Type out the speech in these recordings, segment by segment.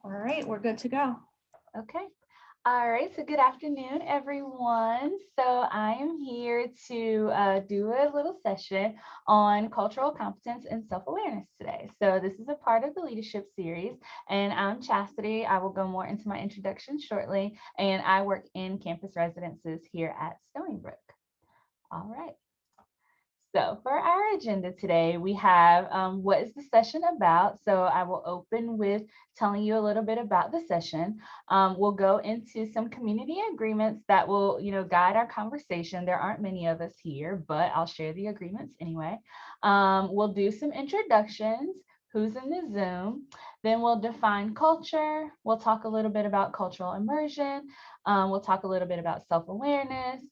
All right, we're good to go. Okay. All right. So good afternoon, everyone. So I am here to do a little session on cultural competence and self-awareness today. So this is a part of the leadership series, and I'm Chastity. I will go more into my introduction shortly, and I work in campus residences here at Stony Brook. All right. So for our agenda today, we have what is the session about? So I will open with telling you a little bit about the session. We'll go into some community agreements that will, guide our conversation. There aren't many of us here, but I'll share the agreements anyway. We'll do some introductions. Who's in the Zoom? Then we'll define culture. We'll talk a little bit about cultural immersion. We'll talk a little bit about self-awareness.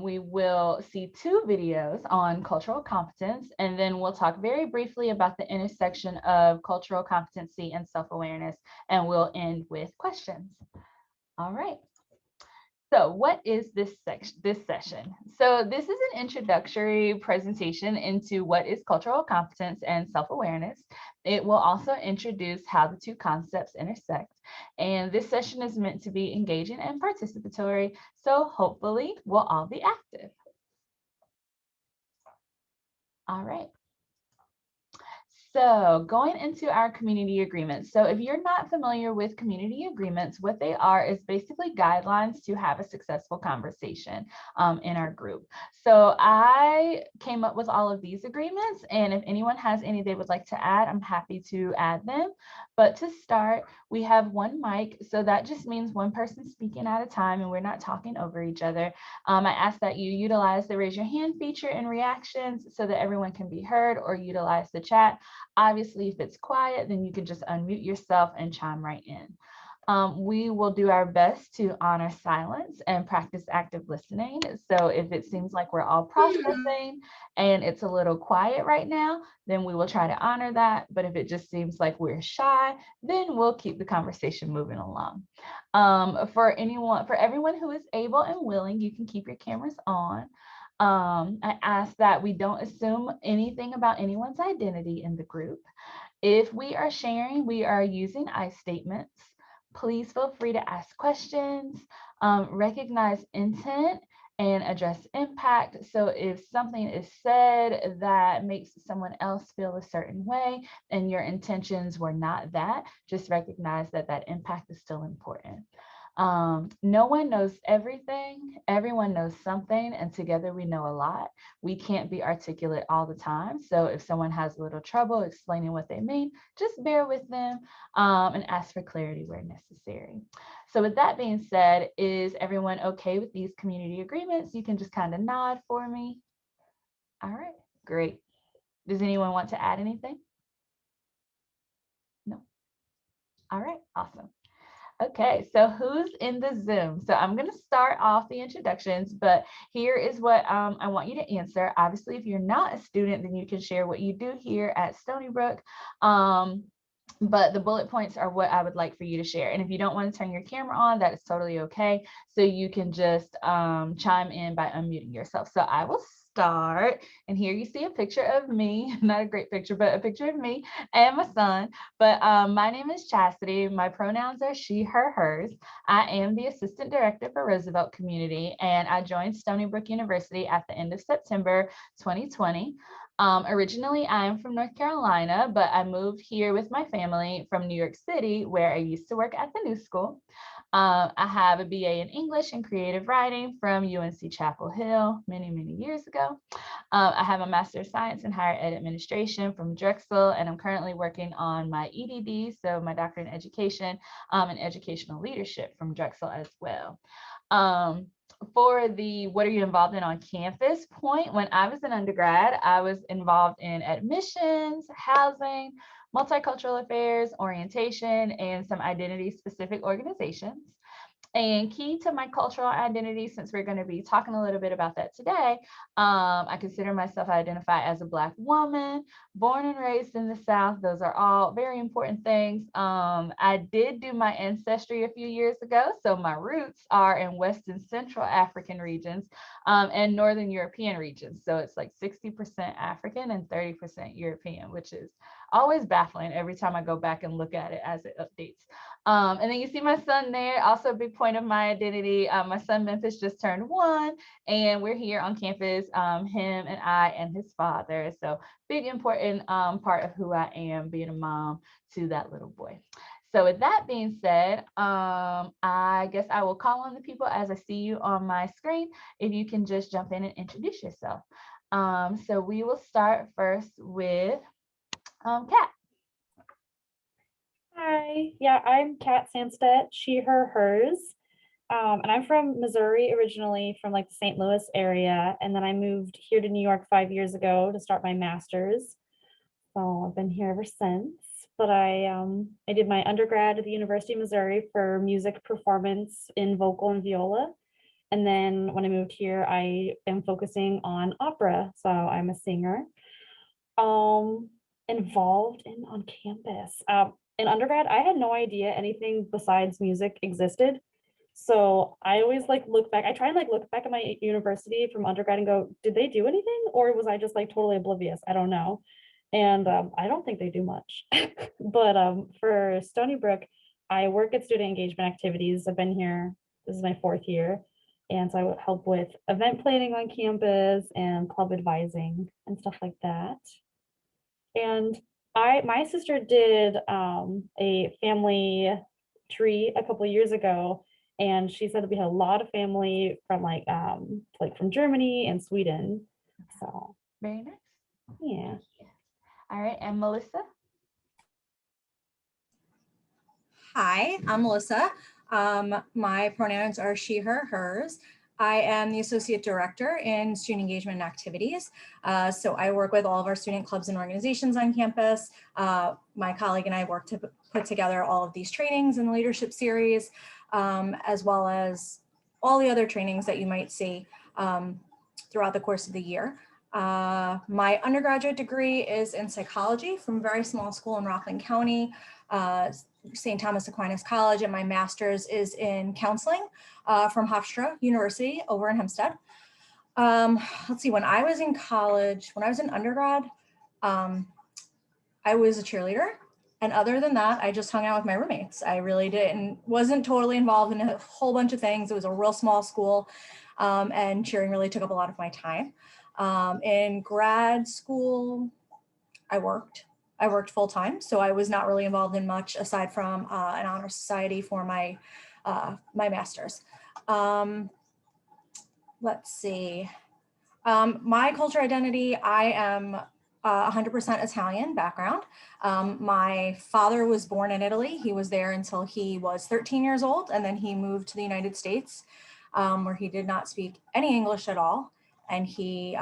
We will see two videos on cultural competence, and then we'll talk very briefly about the intersection of cultural competency and self-awareness, and we'll end with questions. All right. So what is this session? So this is an introductory presentation into what is cultural competence and self-awareness. It will also introduce how the two concepts intersect. And this session is meant to be engaging and participatory, so hopefully we'll all be active. All right. So going into our community agreements. So if you're not familiar with community agreements, what they are is basically guidelines to have a successful conversation in our group. So I came up with all of these agreements, and if anyone has any they would like to add, I'm happy to add them. But to start, we have one mic. So that just means one person speaking at a time and we're not talking over each other. I ask that you utilize the raise your hand feature in reactions so that everyone can be heard, or utilize the chat. Obviously, if it's quiet, then you can just unmute yourself and chime right in. We will do our best to honor silence and practice active listening. So if it seems like we're all processing and it's a little quiet right now, then we will try to honor that. But if it just seems like we're shy, then we'll keep the conversation moving along. For everyone who is able and willing, you can keep your cameras on. I ask that we don't assume anything about anyone's identity in the group. If we are sharing, we are using I statements. Please feel free to ask questions, recognize intent, and address impact. So if something is said that makes someone else feel a certain way and your intentions were not that, just recognize that that impact is still important. No one knows everything. Everyone knows something, and together we know a lot. We can't be articulate all the time. So if someone has a little trouble explaining what they mean, just bear with them and ask for clarity where necessary. So with that being said, is everyone okay with these community agreements? You can just kind of nod for me. All right, great. Does anyone want to add anything? No. All right, awesome. Okay, so who's in the Zoom? So I'm going to start off the introductions, but here is what I want you to answer. Obviously, if you're not a student, then you can share what you do here at Stony Brook. But the bullet points are what I would like for you to share. And if you don't want to turn your camera on, that is totally okay. So you can just chime in by unmuting yourself. So I will start. And here you see a picture of me, not a great picture, but a picture of me and my son. But my name is Chastity. My pronouns are she, her, hers. I am the assistant director for Roosevelt Community, and I joined Stony Brook University at the end of September 2020. Originally, I'm from North Carolina, but I moved here with my family from New York City, where I used to work at the New School. I have a BA in English and creative writing from UNC Chapel Hill many, many years ago. I have a Master of Science in Higher Ed Administration from Drexel, and I'm currently working on my EDD, so my doctorate in education and educational leadership from Drexel as well. For the what are you involved in on campus point, when I was an undergrad, I was involved in admissions, housing, multicultural affairs, orientation, and some identity specific organizations. And key to my cultural identity, since we're going to be talking a little bit about that today, I consider myself identify as a Black woman, born and raised in the South. Those are all very important things. I did do my ancestry a few years ago, so my roots are in West and Central African regions and Northern European regions. So it's like 60% African and 30% European, which is always baffling every time I go back and look at it as it updates. And then you see my son there, also a big point of my identity. My son Memphis just turned 1, and we're here on campus, him and I and his father. So big, important part of who I am, being a mom to that little boy. So with that being said, I guess I will call on the people as I see you on my screen. If you can just jump in and introduce yourself. So we will start first with Kat. Hi, yeah, I'm Kat Sandstedt, she, her, hers. And I'm from Missouri originally, from like the St. Louis area. And then I moved here to New York 5 years ago to start my master's. So I've been here ever since. But I did my undergrad at the University of Missouri for music performance in vocal and viola. And then when I moved here, I am focusing on opera. So I'm a singer. Involved in on campus. In undergrad, I had no idea anything besides music existed. So I always like look back. I try and like look back at my university from undergrad and go, did they do anything? Or was I just like totally oblivious? I don't know. And I don't think they do much. But for Stony Brook, I work at student engagement activities. I've been here, this is my 4th year. And so I would help with event planning on campus and club advising and stuff like that. And my sister did a family tree a couple of years ago, and she said that we had a lot of family from like from Germany and Sweden. So Very nice. yeah. All right, and Melissa. Hi, I'm Melissa. My pronouns are she, her, hers. I am the Associate Director in Student Engagement and Activities. So I work with all of our student clubs and organizations on campus. My colleague and I work to put together all of these trainings in the leadership series, as well as all the other trainings that you might see throughout the course of the year. My undergraduate degree is in psychology from a very small school in Rockland County, St. Thomas Aquinas College, and my master's is in counseling from Hofstra University over in Hempstead. Let's see, when I was in college, when I was in undergrad, I was a cheerleader. And other than that, I just hung out with my roommates. I really wasn't totally involved in a whole bunch of things. It was a real small school, and cheering really took up a lot of my time. In grad school, I worked full time, so I was not really involved in much aside from an honor society for my master's. Let's see. My culture identity, I am 100% Italian background. My father was born in Italy. He was there until he was 13 years old, and then he moved to the United States, where he did not speak any English at all, and he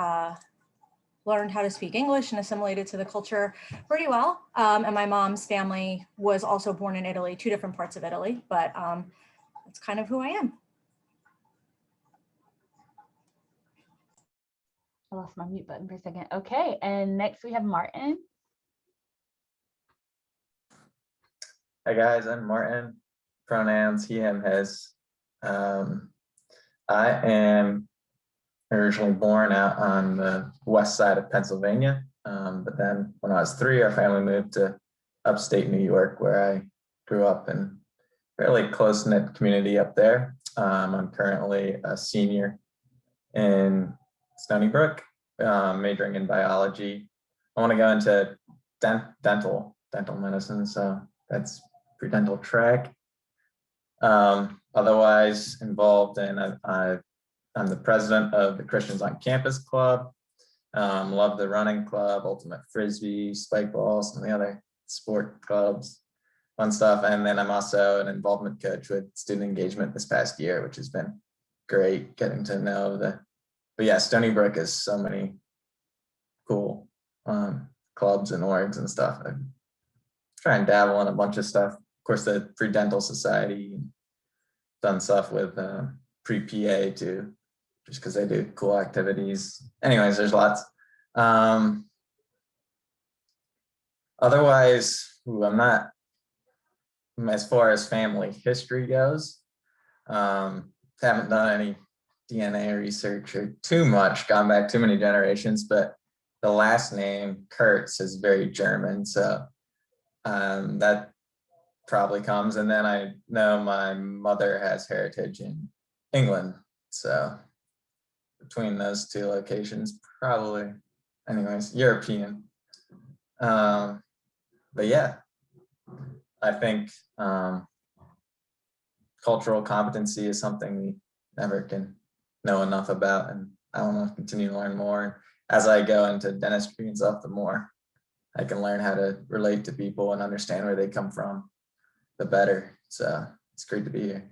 learned how to speak English and assimilated to the culture pretty well. And my mom's family was also born in Italy, 2 different parts of Italy, but that's kind of who I am. I lost my mute button for a second. Okay, and next we have Martin. Hi guys, I'm Martin. Pronouns he, him, his. I am originally born out on the west side of Pennsylvania, but then when I was 3, our family moved to upstate New York, where I grew up in a fairly close-knit community up there. I'm currently a senior in Stony Brook, majoring in biology. I want to go into dental medicine, so that's pre-dental track. Otherwise involved in, I'm the president of the Christians on Campus Club. Love the running club, ultimate frisbee, spike ball, some of the other sport clubs, fun stuff. And then I'm also an involvement coach with student engagement this past year, which has been great getting to know but yeah, Stony Brook is so many cool clubs and orgs and stuff. I try and dabble in a bunch of stuff. Of course, the Pre-Dental Society, done stuff with pre-PA too, just because they do cool activities. Anyways, there's lots. Otherwise, I'm not, as far as family history goes, haven't done any DNA research or too much, gone back too many generations, but the last name Kurtz is very German, so that probably comes. And then I know my mother has heritage in England, so between those two locations, probably, anyways, European. But yeah, I think cultural competency is something we never can know enough about, and I want to continue to learn more. As I go into dentistry and stuff, the more I can learn how to relate to people and understand where they come from, the better. So it's great to be here.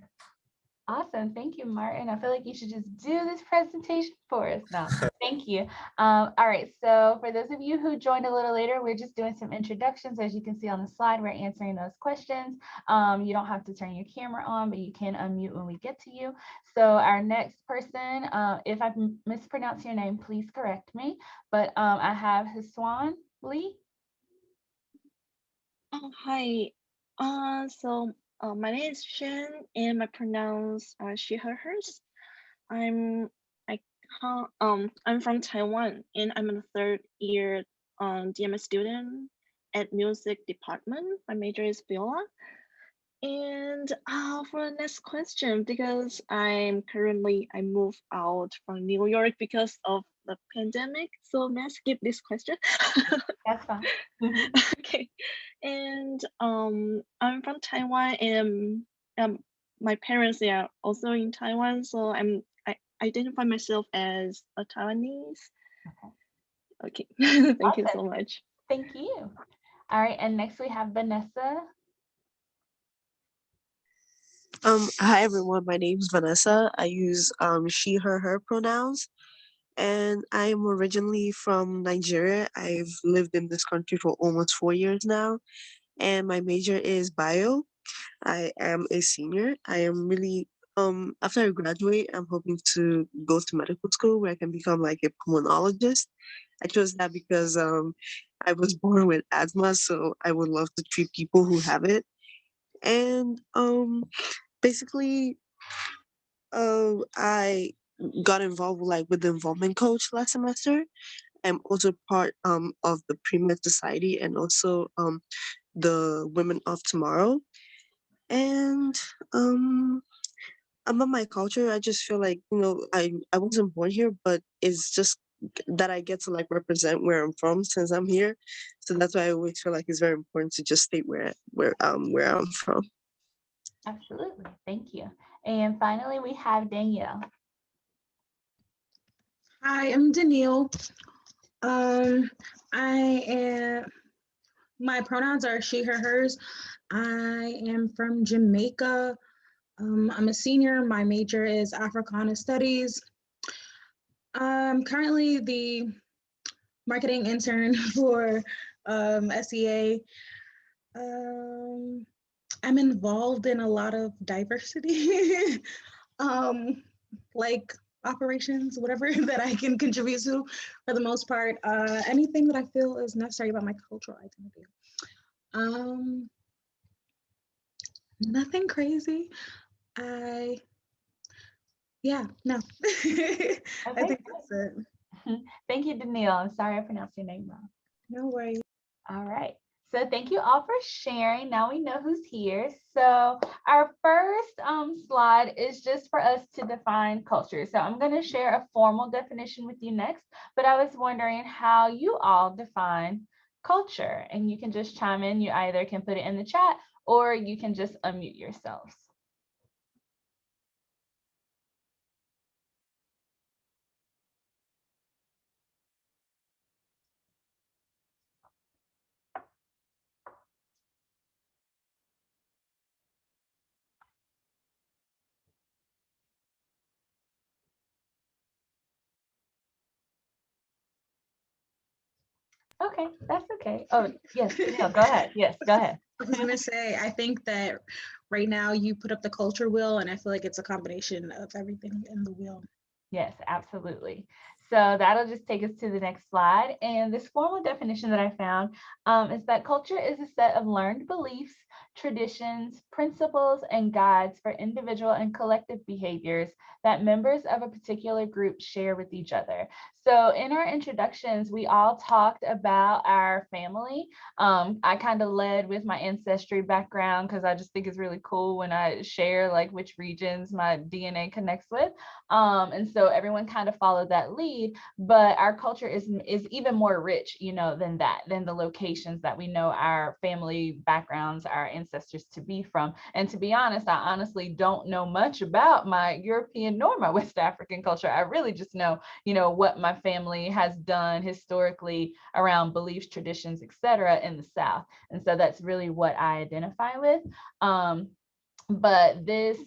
Awesome. Thank you, Martin. I feel like you should just do this presentation for us now. Thank you. All right. So for those of you who joined a little later, we're just doing some introductions. As you can see on the slide, we're answering those questions. You don't have to turn your camera on, but you can unmute when we get to you. So our next person, if I mispronounce your name, please correct me. But I have Haswan Lee. Oh, hi. My name is Shen, and I pronounce she, her, hers. I'm I I'm from Taiwan, and I'm a third year DMS student at music department. My major is viola. And for the next question, because I moved out from New York because of the pandemic, so may I skip this question? That's fine. Okay. And I'm from Taiwan, and my parents, they are also in Taiwan, so I identify myself as a Taiwanese. Okay. Thank you so much. Thank you. All right, and next we have Vanessa. Hi everyone, my name is Vanessa. I use she, her pronouns, and I'm originally from Nigeria. I've lived in this country for almost 4 years now, and my major is bio. I am a senior. I am really after I graduate, I'm hoping to go to medical school where I can become like a pulmonologist. I chose that because I was born with asthma, so I would love to treat people who have it. And basically, I got involved with the involvement coach last semester. I'm also part of the pre-med society and also the Women of Tomorrow. And about my culture, I just feel like, I wasn't born here, but it's just that I get to like represent where I'm from since I'm here. So that's why I always feel like it's very important to just state where I'm from. Absolutely. Thank you. And finally, we have Danielle. Hi, I'm Danielle. I am, my pronouns are she, her, hers. I am from Jamaica. I'm a senior. My major is Africana Studies. I'm currently the marketing intern for SEA. I'm involved in a lot of diversity, like operations, whatever that I can contribute to for the most part. Anything that I feel is necessary about my cultural identity. Nothing crazy. Yeah, no. Okay. I think that's it. Thank you, Danielle. I'm sorry I pronounced your name wrong. No worries. All right. So thank you all for sharing. Now we know who's here. So our first slide is just for us to define culture. So I'm going to share a formal definition with you next, but I was wondering how you all define culture, and you can just chime in. You either can put it in the chat or you can just unmute yourselves. Okay, that's okay. Oh, yes, no, go ahead. Yes, go ahead. I was gonna say, I think that right now you put up the culture wheel, and I feel like it's a combination of everything in the wheel. Yes, absolutely. So that'll just take us to the next slide. And this formal definition that I found is that culture is a set of learned beliefs, traditions, principles, and guides for individual and collective behaviors that members of a particular group share with each other. So in our introductions, we all talked about our family. I kind of led with my ancestry background because I just think it's really cool when I share like which regions my DNA connects with. And so everyone kind of followed that lead, but our culture is even more rich, you know, than that, than the locations that we know our family backgrounds, our ancestors to be from. And to be honest, I honestly don't know much about my European nor my West African culture. I really just know, you know, what my family has done historically around beliefs, traditions, etc. in the South. And so that's really what I identify with. But this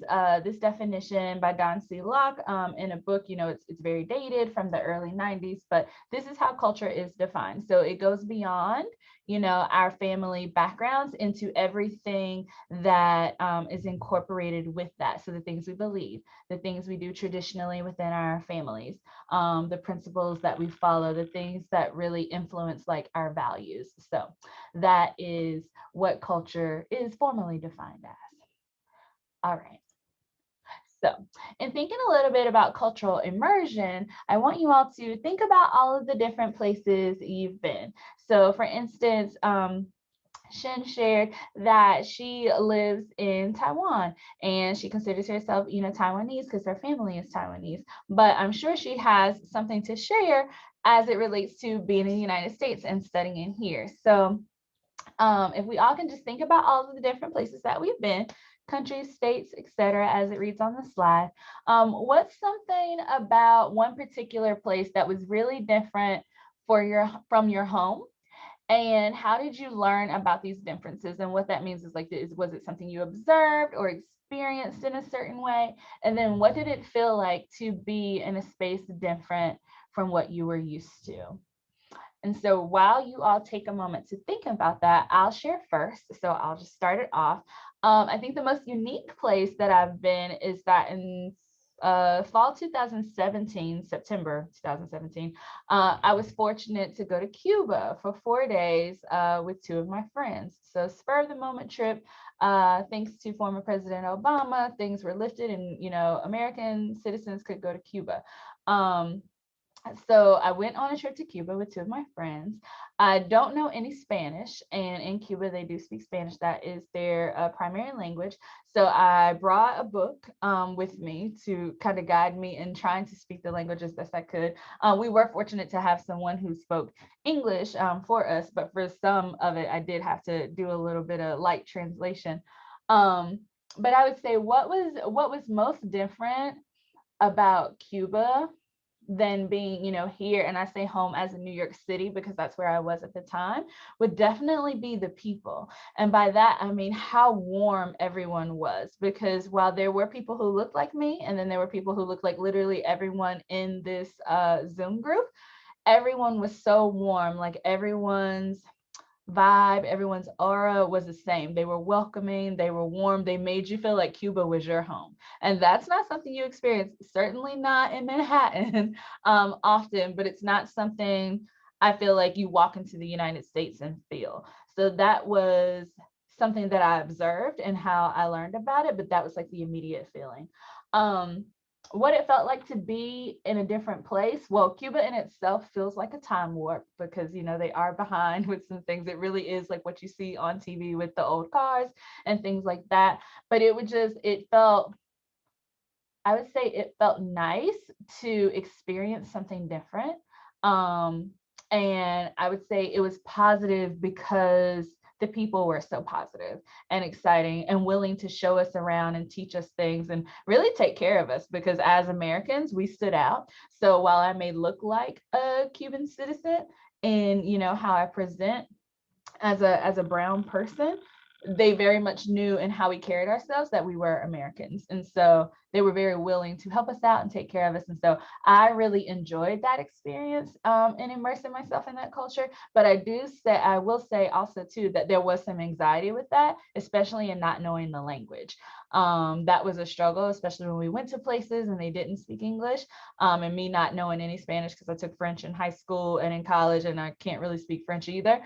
definition by Don C. Locke in a book, you know, it's very dated from the early 90s, but this is how culture is defined. So it goes beyond, you know, our family backgrounds into everything that is incorporated with that. So the things we believe, the things we do traditionally within our families, the principles that we follow, the things that really influence like our values. So that is what culture is formally defined as. All right. So, in thinking a little bit about cultural immersion, I want you all to think about all of the different places you've been. So, for instance, Shin shared that she lives in Taiwan and she considers herself, you know, Taiwanese because her family is Taiwanese. But I'm sure she has something to share as it relates to being in the United States and studying here. So, if we all can just think about all of the different places that we've been, countries, states, etc., as it reads on the slide, what's something about one particular place that was really different from your home? And how did you learn about these differences? And what that means is like, was it something you observed or experienced in a certain way? And then what did it feel like to be in a space different from what you were used to? And so while you all take a moment to think about that, I'll share first. So I'll just start it off. I think the most unique place that I've been is that in fall 2017, September 2017, I was fortunate to go to Cuba for 4 days with two of my friends. So spur of the moment trip, thanks to former President Obama, things were lifted and, you know, American citizens could go to Cuba. So I went on a trip to Cuba with two of my friends. I don't know any Spanish, and in Cuba they do speak Spanish. That is their primary language. So I brought a book with me to kind of guide me in trying to speak the language as best I could. We were fortunate to have someone who spoke English for us, but for some of it, I did have to do a little bit of light translation. But I would say what was most different about Cuba than being, you know, here, and I say home as in New York City because that's where I was at the time, would definitely be the people. And by that, I mean how warm everyone was, because while there were people who looked like me, and then there were people who looked like literally everyone in this Zoom group, everyone was so warm, like everyone's vibe, everyone's aura was the same. They were welcoming, they were warm, they made you feel like Cuba was your home. And that's not something you experience, certainly not in Manhattan often, but it's not something I feel like you walk into the United States and feel. So that was something that I observed and how I learned about it, but that was like the immediate feeling. What it felt like to be in a different place. Well, Cuba in itself feels like a time warp because, you know, they are behind with some things. It really is like what you see on TV with the old cars and things like that. But it felt, I would say it felt nice to experience something different. And I would say it was positive because the people were so positive and exciting and willing to show us around and teach us things and really take care of us, because as Americans, we stood out. So while I may look like a Cuban citizen in, you know, how I present as a brown person, they very much knew in how we carried ourselves that we were Americans. And so they were very willing to help us out and take care of us. And so I really enjoyed that experience and immersing myself in that culture. But I will say also too, that there was some anxiety with that, especially in not knowing the language. That was a struggle, especially when we went to places and they didn't speak English, and me not knowing any Spanish because I took French in high school and in college, and I can't really speak French either.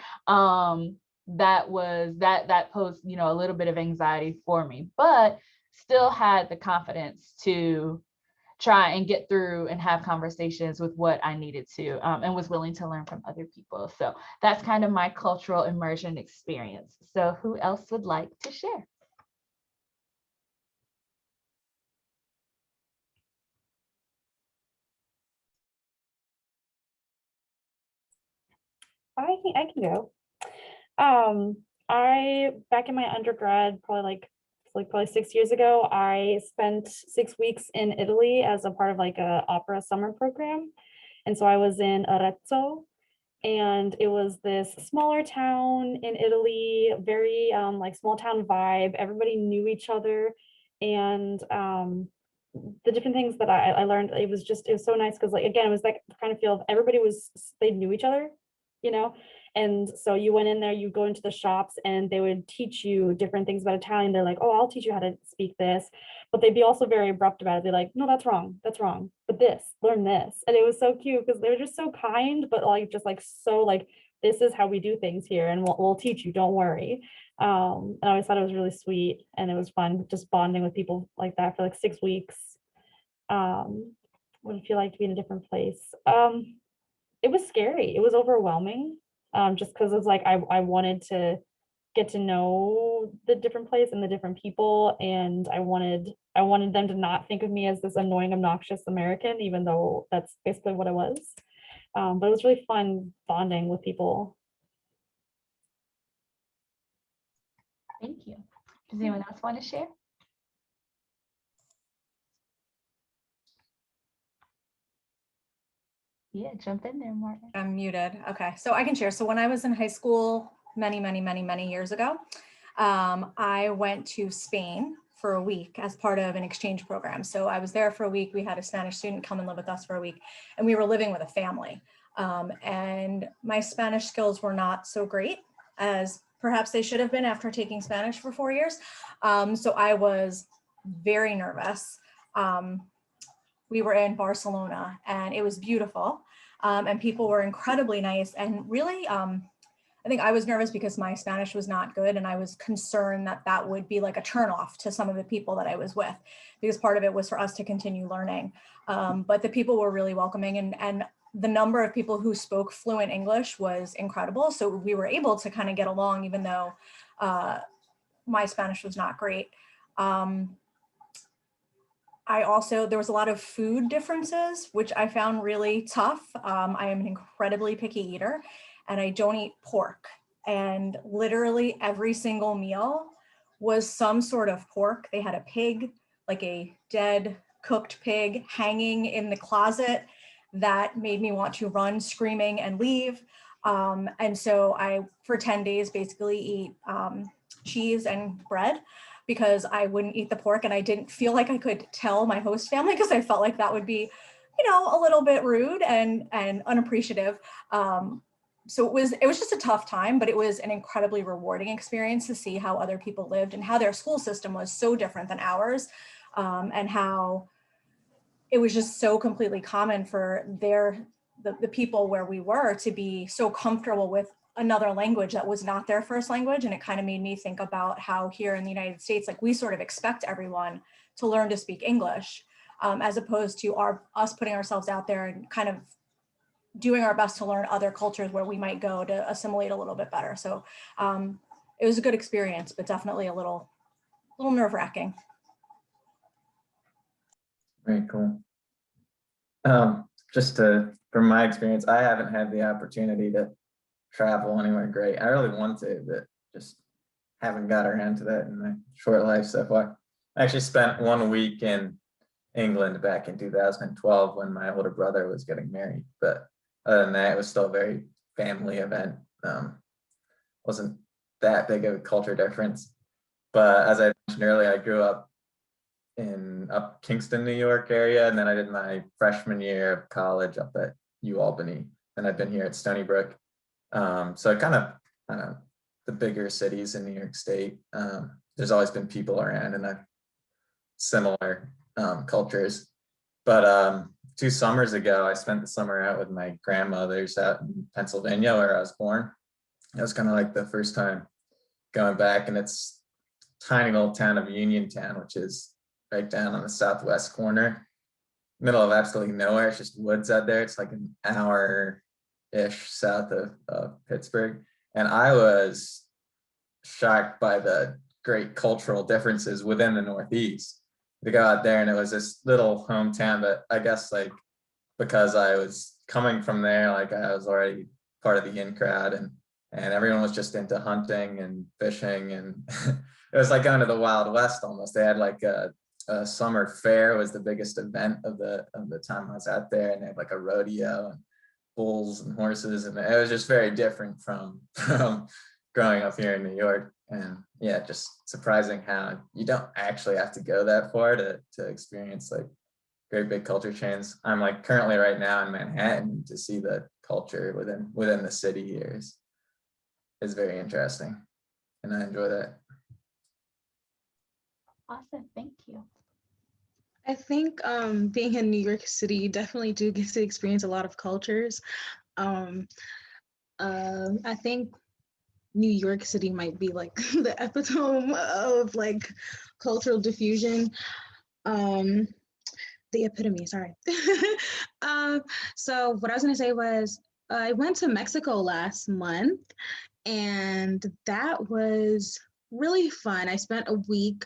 that posed, you know, a little bit of anxiety for me, but still had the confidence to try and get through and have conversations with what I needed to, and was willing to learn from other people. So that's kind of my cultural immersion experience. So who else would like to share? I can go. I back in my undergrad, probably 6 years ago, I spent 6 weeks in Italy as a part of like a opera summer program. And so I was in Arezzo, and it was this smaller town in Italy, very like small town vibe. Everybody knew each other, and the different things that I learned, it was so nice because like again, it was like kind of feel everybody they knew each other, you know. And so you went in there, you go into the shops, and they would teach you different things about Italian. They're like, oh, I'll teach you how to speak this, but they'd be also very abrupt about it. They're like, no, that's wrong, but learn this. And it was so cute because they were just so kind, but like just like so like, this is how we do things here, and we'll teach you, don't worry. And I always thought it was really sweet, and it was fun just bonding with people like that for like 6 weeks. What did it feel like to be in a different place? It was scary. It was overwhelming. Just because it's like I wanted to get to know the different place and the different people, and I wanted them to not think of me as this annoying, obnoxious American, even though that's basically what I was. But it was really fun bonding with people. Thank you. Does anyone else want to share? Yeah, jump in there, Martin. I'm muted. Okay, so I can share. So when I was in high school, many years ago, I went to Spain for a week as part of an exchange program. So I was there for a week. We had a Spanish student come and live with us for a week, and we were living with a family. And my Spanish skills were not so great as perhaps they should have been after taking Spanish for 4 years. So I was very nervous. We were in Barcelona, and it was beautiful. And people were incredibly nice, and really, I think I was nervous because my Spanish was not good, and I was concerned that that would be like a turnoff to some of the people that I was with, because part of it was for us to continue learning. But the people were really welcoming, and the number of people who spoke fluent English was incredible. So we were able to kind of get along, even though my Spanish was not great. There was a lot of food differences, which I found really tough. I am an incredibly picky eater, and I don't eat pork. And literally every single meal was some sort of pork. They had a pig, like a dead cooked pig, hanging in the closet that made me want to run screaming and leave. And so I, for 10 days, basically eat cheese and bread, because I wouldn't eat the pork, and I didn't feel like I could tell my host family, because I felt like that would be, you know, a little bit rude and unappreciative. So it was just a tough time, but it was an incredibly rewarding experience to see how other people lived and how their school system was so different than ours, and how it was just so completely common for the people where we were to be so comfortable with another language that was not their first language. And it kind of made me think about how here in the United States, like, we sort of expect everyone to learn to speak English, as opposed to us putting ourselves out there and kind of doing our best to learn other cultures where we might go to assimilate a little bit better. So it was a good experience, but definitely a little nerve-wracking. Very cool. From my experience, I haven't had the opportunity to travel anywhere great. I really want to, but just haven't got around to that in my short life so far. I actually spent 1 week in England back in 2012 when my older brother was getting married. But other than that, it was still a very family event. Wasn't that big of a culture difference. But as I mentioned earlier, I grew up in Kingston, New York area, and then I did my freshman year of college up at UAlbany, and I've been here at Stony Brook. So I kind of, I don't know, the bigger cities in New York State, there's always been people around and similar cultures. But 2 summers ago, I spent the summer out with my grandmothers out in Pennsylvania, where I was born. It was kind of like the first time going back, and it's tiny little town of Uniontown, which is right down on the southwest corner, middle of absolutely nowhere. It's just woods out there. It's like an hour-ish south of Pittsburgh. And I was shocked by the great cultural differences within the Northeast. We go out there and it was this little hometown that I guess like because I was coming from there, like I was already part of the in crowd, and everyone was just into hunting and fishing, and it was like going to the Wild West almost. They had like a summer fair was the biggest event of the time I was out there, and they had like a rodeo and bulls and horses, and it was just very different from growing up here in New York. And yeah, just surprising how you don't actually have to go that far to experience like great big culture change. I'm like currently right now in Manhattan to see the culture within the city here is very interesting, and I enjoy that. Awesome, thank you. I think being in New York City, you definitely do get to experience a lot of cultures. I think New York City might be like the epitome of like cultural diffusion. The epitome, sorry. So what I was gonna say was I went to Mexico last month, and that was really fun. I spent a week.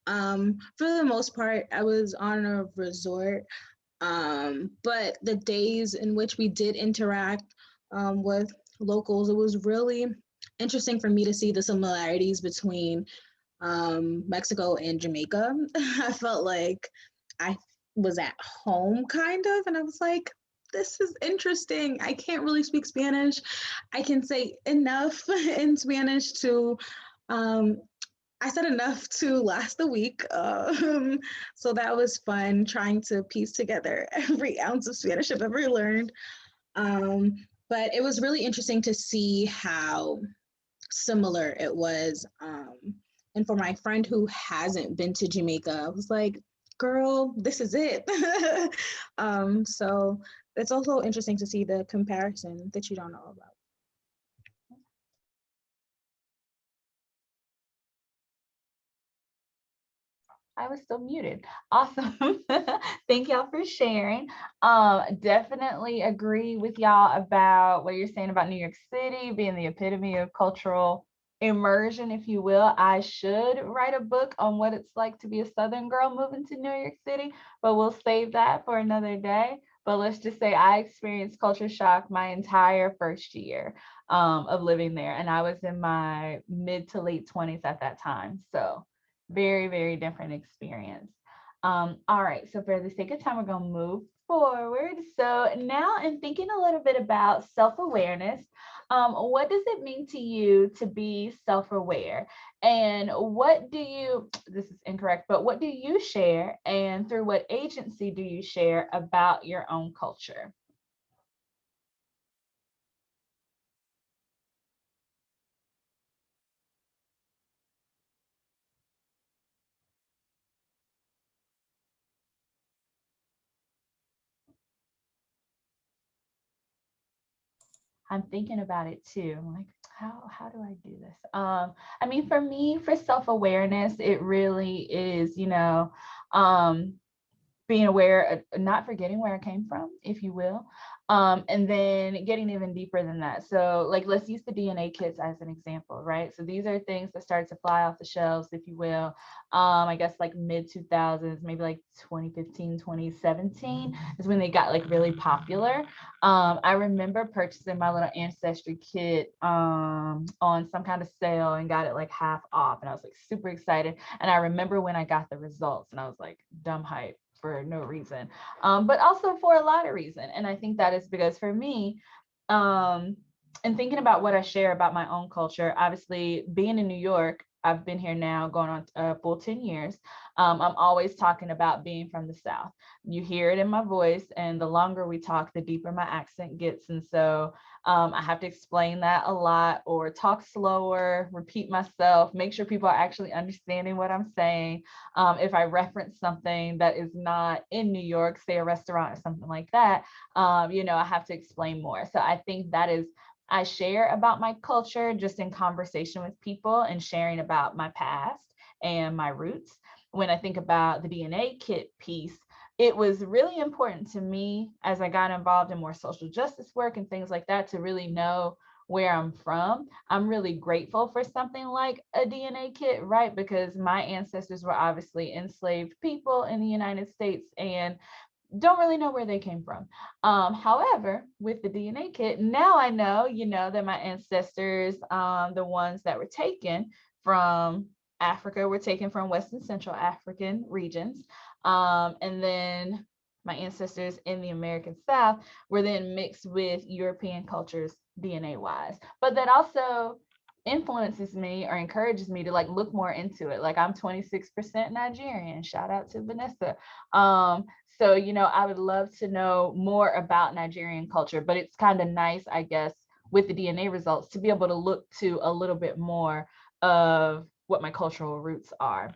For the most part, I was on a resort, but the days in which we did interact with locals, it was really interesting for me to see the similarities between Mexico and Jamaica. I felt like I was at home kind of, and I was like, this is interesting. I can't really speak Spanish. I can say enough in Spanish to I said enough to last a week. So that was fun trying to piece together every ounce of Spanish I've ever learned. But it was really interesting to see how similar it was. And for my friend who hasn't been to Jamaica, I was like, girl, this is it. So it's also interesting to see the comparison that you don't know about. I was still muted. Awesome. Thank y'all for sharing. Definitely agree with y'all about what you're saying about New York City being the epitome of cultural immersion, if you will. I should write a book on what it's like to be a Southern girl moving to New York City, but we'll save that for another day. But let's just say I experienced culture shock my entire first year of living there. And I was in my mid to late 20s at that time. So very, very different experience. All right, so for the sake of time, we're gonna move forward. So now in thinking a little bit about self-awareness, what does it mean to you to be self-aware? And what do you, this is incorrect, but what do you share and through what agency do you share about your own culture? I'm thinking about it too. I'm like, how do I do this? I mean, for me, for self-awareness, it really is, being aware, not forgetting where I came from, if you will, and then getting even deeper than that. So like, let's use the DNA kits as an example, right? So these are things that started to fly off the shelves, if you will, I guess like mid 2000s, maybe like 2015, 2017 is when they got like really popular. I remember purchasing my little ancestry kit on some kind of sale and got it like half off. And I was like super excited. And I remember when I got the results and I was like, dumb hype for no reason, but also for a lot of reason. And I think that is because for me, and thinking about what I share about my own culture, obviously being in New York, I've been here now going on a full 10 years. I'm always talking about being from the South. You hear it in my voice, and the longer we talk, the deeper my accent gets. And so I have to explain that a lot or talk slower, repeat myself, make sure people are actually understanding what I'm saying. If I reference something that is not in New York, say a restaurant or something like that, I have to explain more. So I think that is I share about my culture just in conversation with people and sharing about my past and my roots. When I think about the DNA kit piece, it was really important to me as I got involved in more social justice work and things like that to really know where I'm from. I'm really grateful for something like a DNA kit, right? Because my ancestors were obviously enslaved people in the United States and don't really know where they came from. However, with the DNA kit, now I know, that my ancestors, the ones that were taken from Africa, were taken from West and Central African regions. And then my ancestors in the American South were then mixed with European cultures DNA wise. But that also influences me or encourages me to like look more into it. Like I'm 26% Nigerian. Shout out to Vanessa. So, I would love to know more about Nigerian culture, but it's kind of nice, I guess, with the DNA results to be able to look to a little bit more of what my cultural roots are.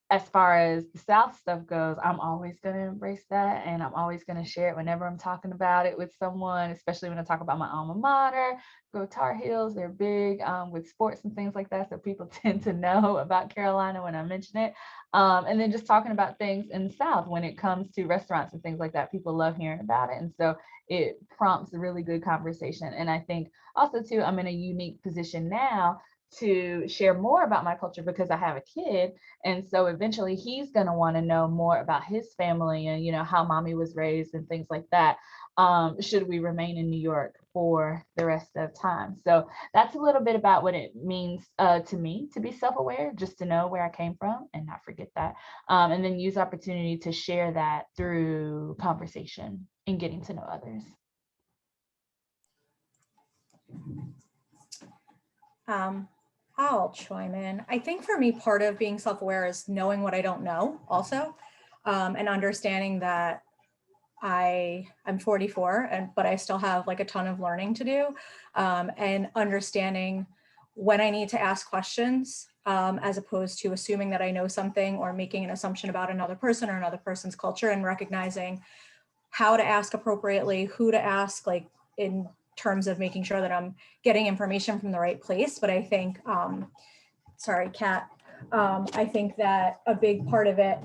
As far as the South stuff goes, I'm always going to embrace that. And I'm always going to share it whenever I'm talking about it with someone, especially when I talk about my alma mater, go Tar Heels. They're big with sports and things like that. So people tend to know about Carolina when I mention it. And then just talking about things in the South when it comes to restaurants and things like that. People love hearing about it. And so it prompts a really good conversation. And I think also too, I'm in a unique position now to share more about my culture because I have a kid. And so eventually he's going to want to know more about his family and, how mommy was raised and things like that. Should we remain in New York for the rest of time? So that's a little bit about what it means to me to be self-aware, just to know where I came from and not forget that. And then use opportunity to share that through conversation and getting to know others. I'll chime in. I think for me, part of being self-aware is knowing what I don't know also, and understanding that I'm 44, but I still have like a ton of learning to do, and understanding when I need to ask questions, as opposed to assuming that I know something or making an assumption about another person or another person's culture, and recognizing how to ask appropriately, who to ask, like in terms of making sure that I'm getting information from the right place. But I think, sorry, Kat, I think that a big part of it,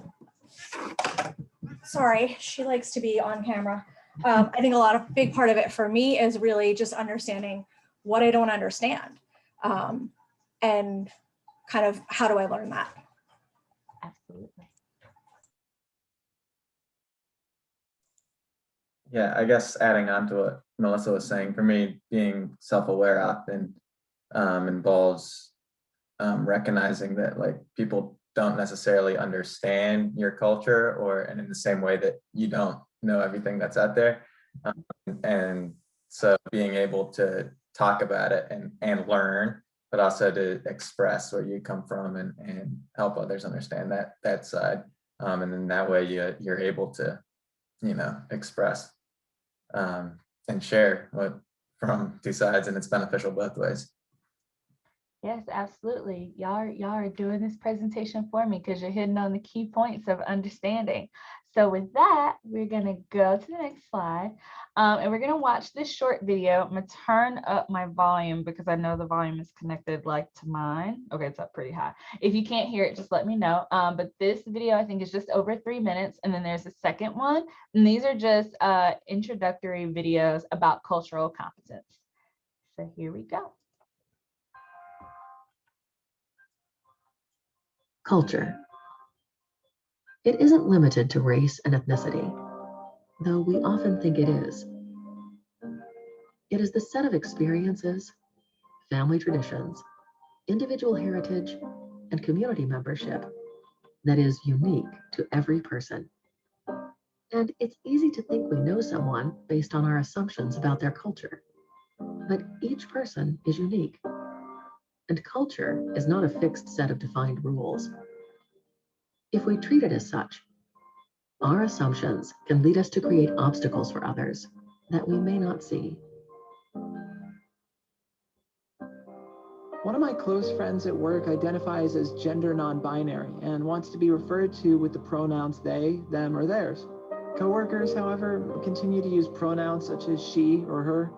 sorry, she likes to be on camera. I think big part of it for me is really just understanding what I don't understand, and kind of how do I learn that? Absolutely. Yeah, I guess adding on to what Melissa was saying, for me, being self-aware often involves recognizing that like people don't necessarily understand your culture, and in the same way that you don't know everything that's out there. And so being able to talk about it and learn, but also to express where you come from and help others understand that side. And then that way you're able to, express and share from two sides, and it's beneficial both ways. Yes, absolutely. Y'all are doing this presentation for me because you're hitting on the key points of understanding. So with that, we're going to go to the next slide, and we're going to watch this short video. I'm going to turn up my volume because I know the volume is connected like to mine. Okay, it's up pretty high. If you can't hear it, just let me know. But this video, I think, is just over 3 minutes, and then there's a second one. And these are just introductory videos about cultural competence. So here we go. Culture. It isn't limited to race and ethnicity, though we often think it is. It is the set of experiences, family traditions, individual heritage, and community membership that is unique to every person. And it's easy to think we know someone based on our assumptions about their culture. But each person is unique, and culture is not a fixed set of defined rules. If we treat it as such, our assumptions can lead us to create obstacles for others that we may not see. One of my close friends at work identifies as gender non-binary and wants to be referred to with the pronouns they, them, or theirs. Coworkers, however, continue to use pronouns such as she or her.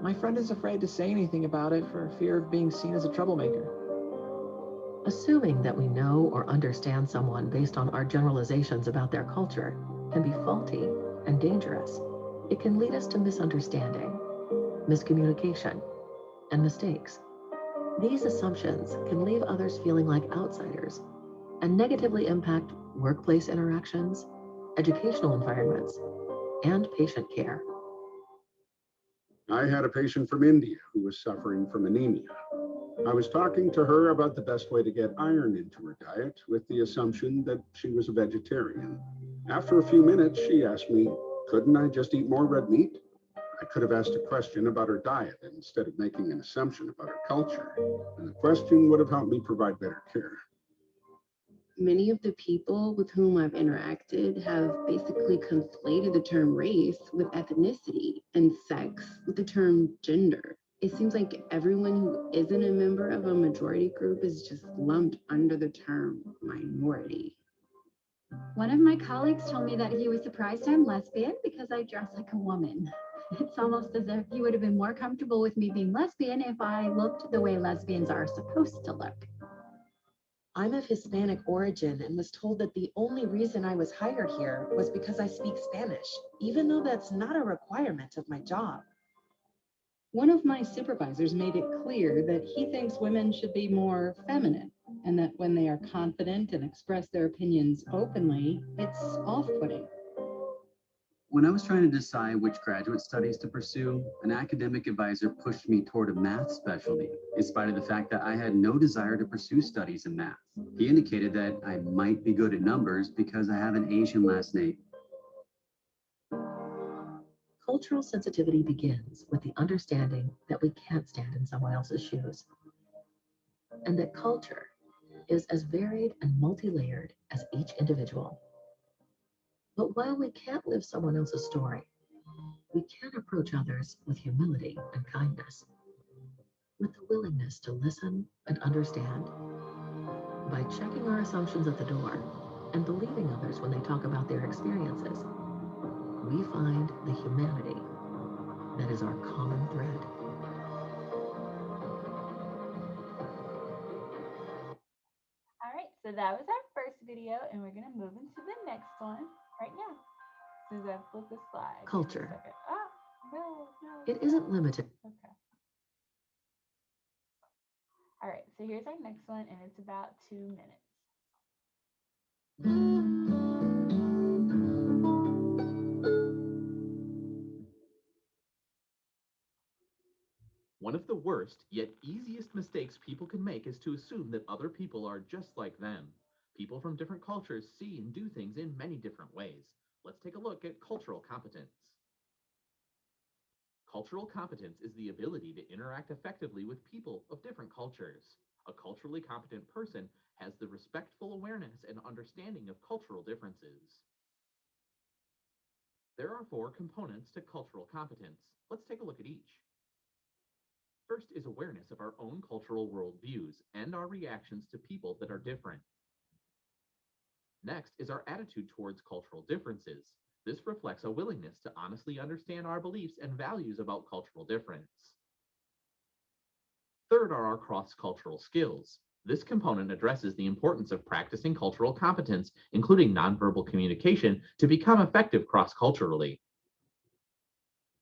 My friend is afraid to say anything about it for fear of being seen as a troublemaker. Assuming that we know or understand someone based on our generalizations about their culture can be faulty and dangerous. It can lead us to misunderstanding, miscommunication, and mistakes. These assumptions can leave others feeling like outsiders and negatively impact workplace interactions, educational environments, and patient care. I had a patient from India who was suffering from anemia. I was talking to her about the best way to get iron into her diet with the assumption that she was a vegetarian. After a few minutes, she asked me, couldn't I just eat more red meat? I could have asked a question about her diet instead of making an assumption about her culture, and the question would have helped me provide better care. Many of the people with whom I've interacted have basically conflated the term race with ethnicity and sex with the term gender. It seems like everyone who isn't a member of a majority group is just lumped under the term minority. One of my colleagues told me that he was surprised I'm lesbian because I dress like a woman. It's almost as if he would have been more comfortable with me being lesbian if I looked the way lesbians are supposed to look. I'm of Hispanic origin and was told that the only reason I was hired here was because I speak Spanish, even though that's not a requirement of my job. One of my supervisors made it clear that he thinks women should be more feminine and that when they are confident and express their opinions openly, it's off-putting. When I was trying to decide which graduate studies to pursue, an academic advisor pushed me toward a math specialty, in spite of the fact that I had no desire to pursue studies in math. He indicated that I might be good at numbers because I have an Asian last name. Cultural sensitivity begins with the understanding that we can't stand in someone else's shoes, and that culture is as varied and multi-layered as each individual. But while we can't live someone else's story, we can approach others with humility and kindness, with the willingness to listen and understand. By checking our assumptions at the door and believing others when they talk about their experiences, we find the humanity that is our common thread. All right, so that was our first video, and we're gonna move into the next one right now. As soon as I flip the slide. Culture. Oh, no. It isn't limited. Okay. All right, so here's our next one, and it's about 2 minutes. One of the worst, yet easiest mistakes people can make is to assume that other people are just like them. People from different cultures see and do things in many different ways. Let's take a look at cultural competence. Cultural competence is the ability to interact effectively with people of different cultures. A culturally competent person has the respectful awareness and understanding of cultural differences. There are 4 components to cultural competence. Let's take a look at each. First is awareness of our own cultural worldviews and our reactions to people that are different. Next is our attitude towards cultural differences. This reflects a willingness to honestly understand our beliefs and values about cultural difference. Third are our cross-cultural skills. This component addresses the importance of practicing cultural competence, including nonverbal communication, to become effective cross-culturally.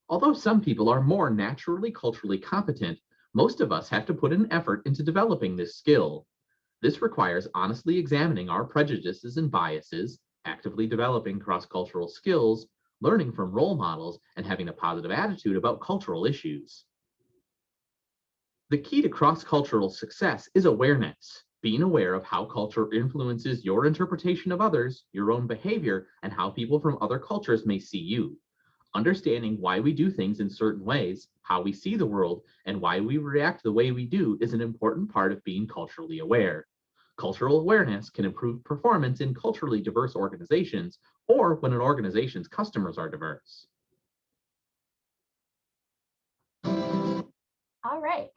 Although some people are more naturally culturally competent, most of us have to put an effort into developing this skill. This requires honestly examining our prejudices and biases, actively developing cross-cultural skills, learning from role models, and having a positive attitude about cultural issues. The key to cross-cultural success is awareness, being aware of how culture influences your interpretation of others, your own behavior, and how people from other cultures may see you. Understanding why we do things in certain ways, how we see the world, and why we react the way we do is an important part of being culturally aware. Cultural awareness can improve performance in culturally diverse organizations or when an organization's customers are diverse. All right,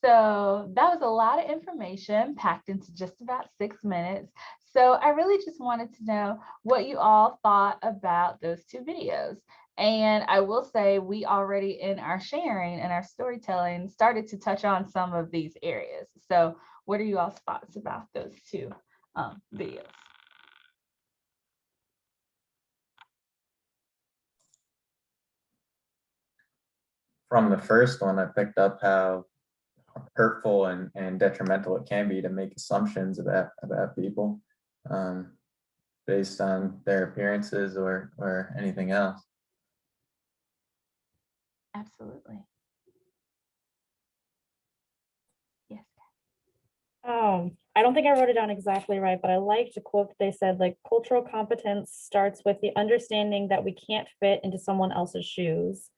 so that was a lot of information packed into just about 6 minutes. So I really just wanted to know what you all thought about those 2 videos. And I will say we already in our sharing and our storytelling started to touch on some of these areas. So what are you all's thoughts about those two videos? From the first one, I picked up how hurtful and detrimental it can be to make assumptions about people based on their appearances or anything else. Absolutely. Yes. I don't think I wrote it down exactly right, but I liked a quote that they said, like, cultural competence starts with the understanding that we can't fit into someone else's shoes.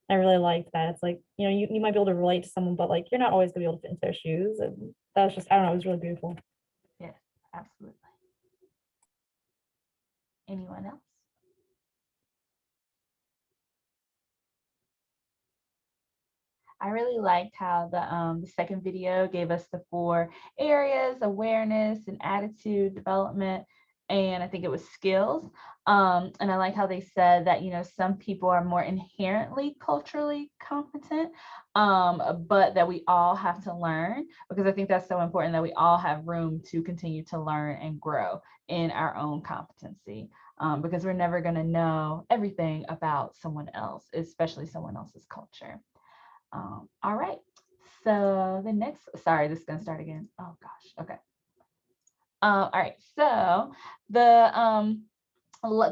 I really liked that. It's like, you know, you might be able to relate to someone, but like, you're not always gonna be able to fit into their shoes. And that was just, I don't know, it was really beautiful. Yes, absolutely. Anyone else? I really liked how the second video gave us the 4 areas: awareness and attitude development, and I think it was skills. And I like how they said that, you know, some people are more inherently culturally competent, but that we all have to learn, because I think that's so important that we all have room to continue to learn and grow in our own competency. Because we're never going to know everything about someone else, especially someone else's culture. All right, so the next, sorry, this is gonna start again. Oh gosh, okay. All right, so the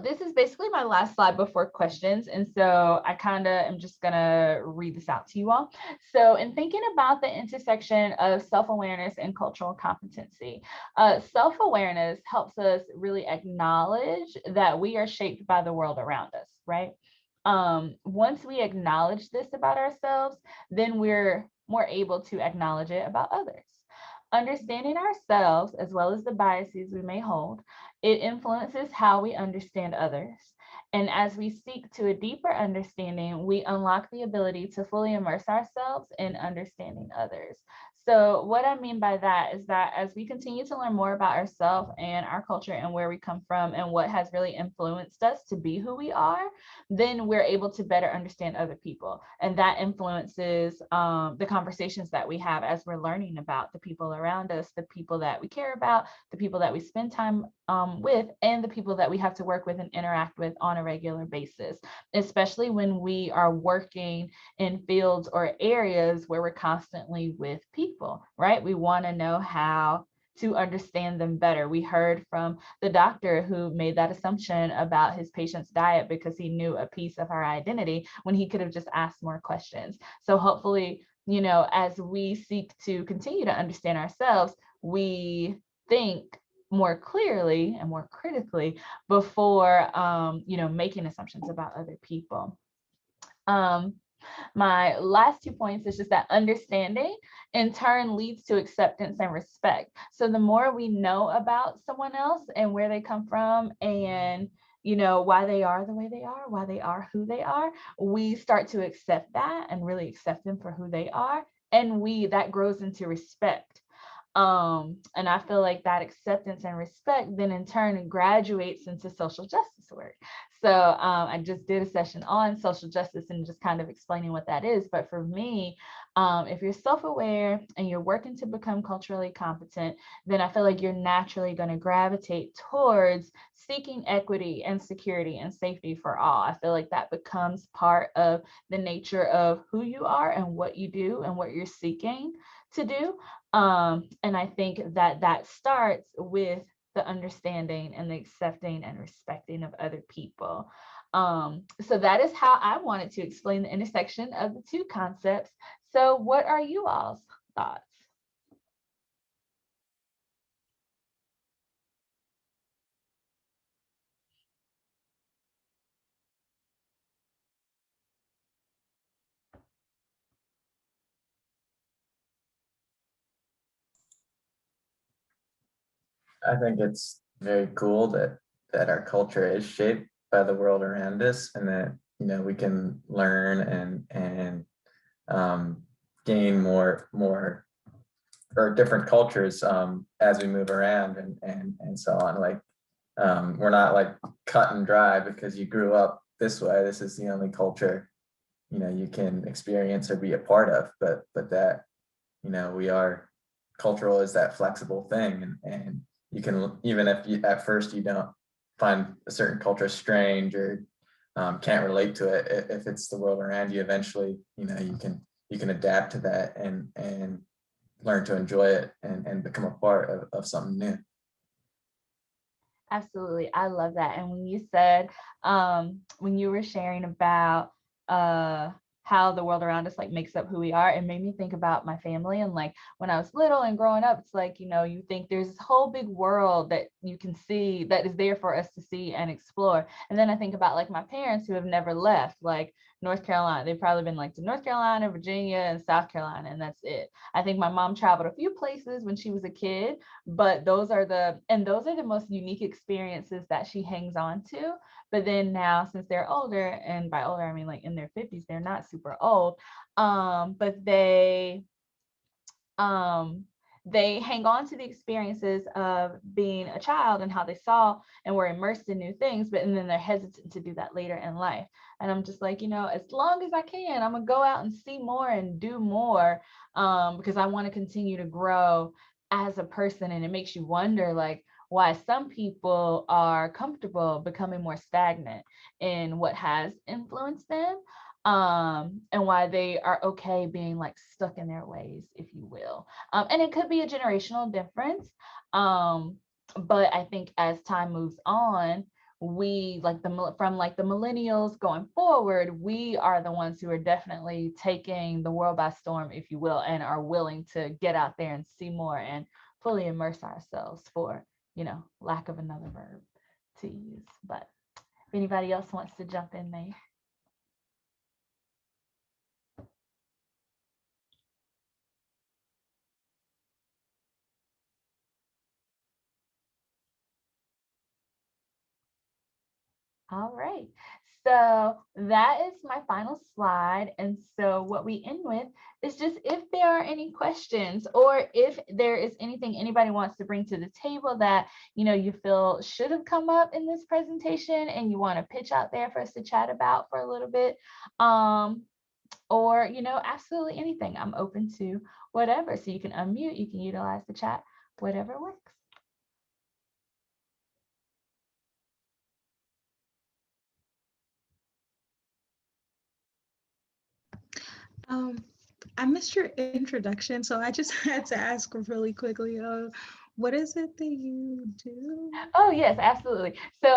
this is basically my last slide before questions, and so I kind of am just gonna read this out to you all. So in thinking about the intersection of self-awareness and cultural competency, self-awareness helps us really acknowledge that we are shaped by the world around us, right? Once we acknowledge this about ourselves, then we're more able to acknowledge it about others. Understanding ourselves, as well as the biases we may hold, it influences how we understand others. And as we seek to a deeper understanding, we unlock the ability to fully immerse ourselves in understanding others. So what I mean by that is that as we continue to learn more about ourselves and our culture and where we come from and what has really influenced us to be who we are, then we're able to better understand other people. And that influences the conversations that we have as we're learning about the people around us, the people that we care about, the people that we spend time with, and the people that we have to work with and interact with on a regular basis, especially when we are working in fields or areas where we're constantly with people, right? We want to know how to understand them better. We heard from the doctor who made that assumption about his patient's diet because he knew a piece of our identity when he could have just asked more questions. So hopefully, you know, as we seek to continue to understand ourselves, we think more clearly and more critically before, you know, making assumptions about other people. My last 2 points is just that understanding in turn leads to acceptance and respect. So the more we know about someone else and where they come from and, you know, why they are the way they are, why they are who they are, we start to accept that and really accept them for who they are. And that grows into respect. And I feel like that acceptance and respect then in turn graduates into social justice work. So I just did a session on social justice and just kind of explaining what that is. But for me, if you're self-aware and you're working to become culturally competent, then I feel like you're naturally going to gravitate towards seeking equity and security and safety for all. I feel like that becomes part of the nature of who you are and what you do and what you're seeking to do. And I think that starts with the understanding and the accepting and respecting of other people. So that is how I wanted to explain the intersection of the 2 concepts. So what are you all's thoughts? I think it's very cool that our culture is shaped by the world around us, and that, you know, we can learn and gain more or different cultures as we move around and so on. Like we're not like cut and dry because you grew up this way. This is the only culture, you know, you can experience or be a part of, but that, you know, cultural is that flexible thing, and you can, even if you, at first you don't find a certain culture strange or can't relate to it, if it's the world around you, eventually, you know, you can adapt to that and learn to enjoy it and become a part of something new. Absolutely. I love that. And when you said, when you were sharing about how the world around us like makes up who we are, it made me think about my family. And like when I was little and growing up, it's like, you know, you think there's this whole big world that you can see that is there for us to see and explore. And then I think about like my parents who have never left, like North Carolina. They've probably been like to North Carolina, Virginia, and South Carolina, and that's it. I think my mom traveled a few places when she was a kid, but those are the most unique experiences that she hangs on to. But then now, since they're older, and by older I mean like in their 50s, they're not super old, but they hang on to the experiences of being a child and how they saw and were immersed in new things, and then they're hesitant to do that later in life. And I'm just like, you know, as long as I can, I'm gonna go out and see more and do more, because I want to continue to grow as a person. And it makes you wonder, like, why some people are comfortable becoming more stagnant in what has influenced them, and why they are okay being like stuck in their ways, if you will. And it could be a generational difference. But I think as time moves on, we from the millennials going forward, we are the ones who are definitely taking the world by storm, if you will, and are willing to get out there and see more and fully immerse ourselves, for, you know, lack of another verb to use. But if anybody else wants to jump in there. All right, so that is my final slide. And so what we end with is just if there are any questions, or if there is anything anybody wants to bring to the table that, you know, you feel should have come up in this presentation and you want to pitch out there for us to chat about for a little bit, or, you know, absolutely anything. I'm open to whatever. So you can unmute, you can utilize the chat, whatever works. I missed your introduction, so I just had to ask really quickly, what is it that you do? Oh, yes, absolutely. So,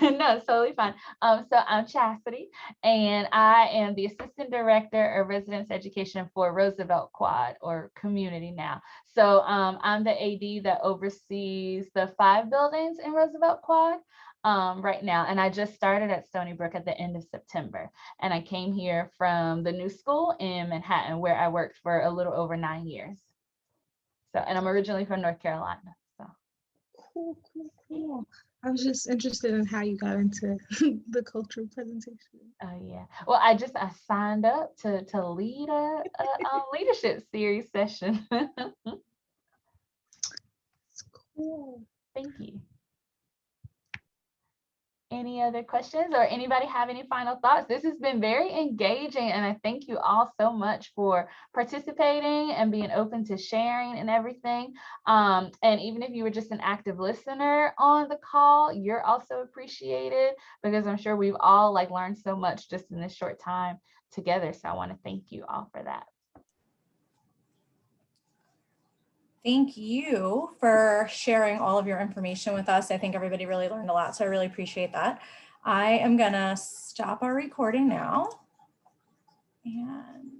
no, it's totally fine. So I'm Chastity, and I am the Assistant Director of Residence Education for Roosevelt Quad, or Community now. So I'm the AD that oversees the 5 buildings in Roosevelt Quad right now. And I just started at Stony Brook at the end of September. And I came here from the new school in Manhattan, where I worked for a little over 9 years. So, and I'm originally from North Carolina. So. Cool. I was just interested in how you got into the cultural presentation. Oh yeah. Well, I signed up to lead a leadership series session. It's cool. Thank you. Any other questions, or anybody have any final thoughts? This has been very engaging, and I thank you all so much for participating and being open to sharing and everything. And even if you were just an active listener on the call, you're also appreciated, because I'm sure we've all like learned so much just in this short time together. So I want to thank you all for that. Thank you for sharing all of your information with us. I think everybody really learned a lot, so I really appreciate that. I am gonna stop our recording now. And